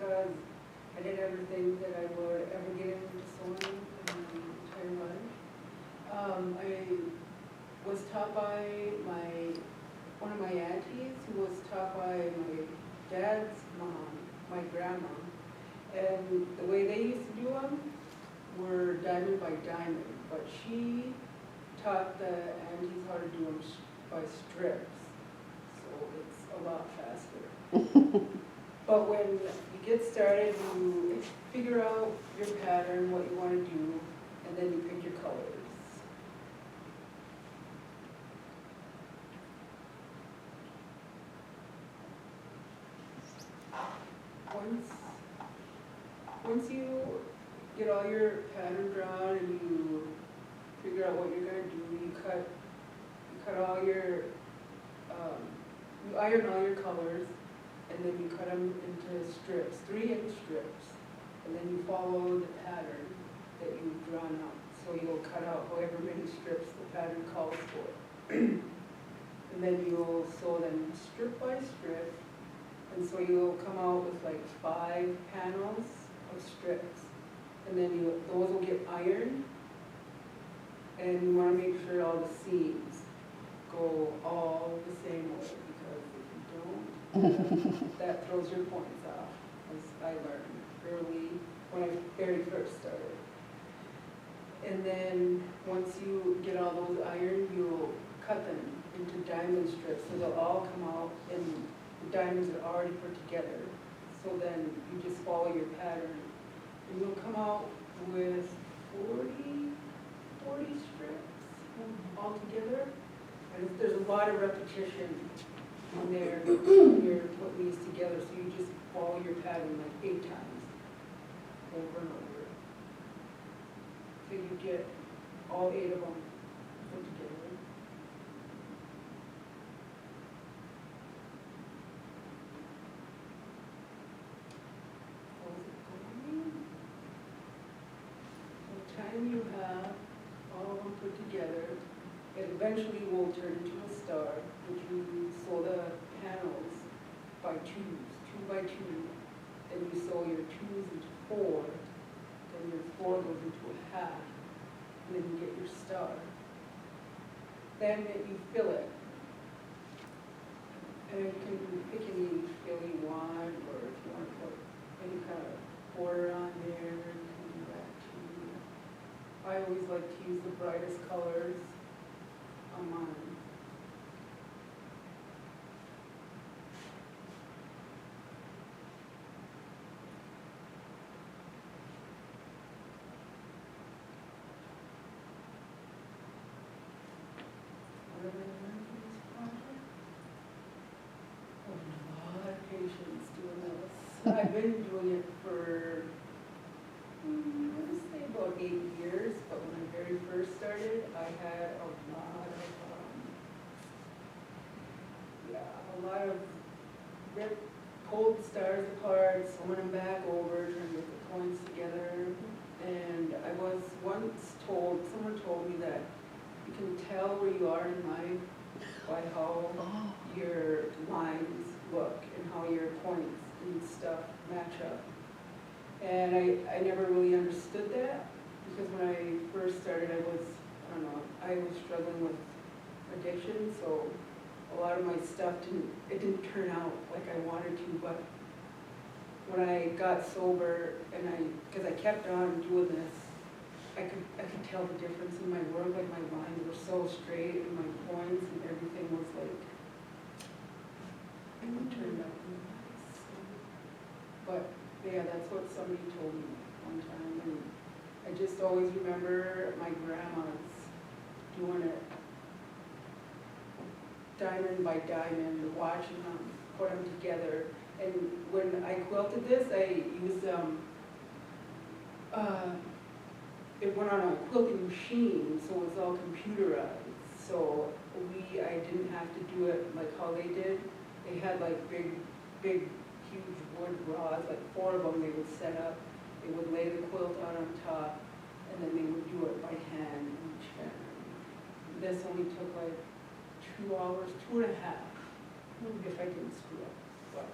because I didn't ever think that I would ever get into sewing in my entire life. I was taught by one of my aunties, who was taught by my dad's mom, my grandma. And the way they used to do them were diamond by diamond, but she taught the aunties how to do them by strips, so it's a lot faster. But when you get started, you figure out your pattern, what you want to do, and then you pick your colors. Once you get all your pattern drawn and you figure out what you're going to do, you cut all your, you iron all your colors, and then you cut them into strips, 3-inch strips, and then you follow the pattern that you've drawn up. So you'll cut out however many strips the pattern calls for. And then you'll sew them strip by strip, and so you'll come out with like 5 panels of strips. And then those will get ironed, and you want to make sure all the seams go all the same way, because if you don't, that throws your points off, as I learned early when I very first started. And then once you get all those ironed, you'll cut them into diamond strips, so they'll all come out and the diamonds are already put together. So then you just follow your pattern, and you'll come out with 40 strips all together. And there's a lot of repetition in there when you're putting these together, so you just follow your pattern like 8 times over and over. So you get all 8 of them put together. Time you have all of them put together, it eventually will turn into a star, which you sew the panels by 2s, 2 by 2, then you sew your 2s into 4, then your 4 goes into a half, and then you get your star. Then you fill it, and you can pick any fill you want, or if you want to put any kind of border on there, you can do that too. I always like to use the brightest colors on mine. What did I learn from this project? A lot of patience doing this. I've been doing it for I want to say about 8 years, but when I very first started, I had a lot of rip, pulled stars apart, sewing them back over, trying to get the points together. And I was once told, someone told me that you can tell where you are in life by how your lines look and how your points and stuff match up. And I never really understood that, because when I first started, I was struggling with addiction, so a lot of my stuff didn't turn out like I wanted to. But when I got sober, and because I kept on doing this, I could tell the difference in my work. Like my lines were so straight, and my points and everything was like, it turned out nice. But yeah, that's what somebody told me one time, and I just always remember my grandma's doing it diamond by diamond, watching them put them together. And when I quilted this, I used it went on a quilting machine, so it was all computerized. So I didn't have to do it like how they did. They had like big, huge wood rods, like 4 of them they would set up. They would lay the quilt on top, and then they would do it by hand each hand. This only took like 2 hours, 2.5, if I didn't screw up. But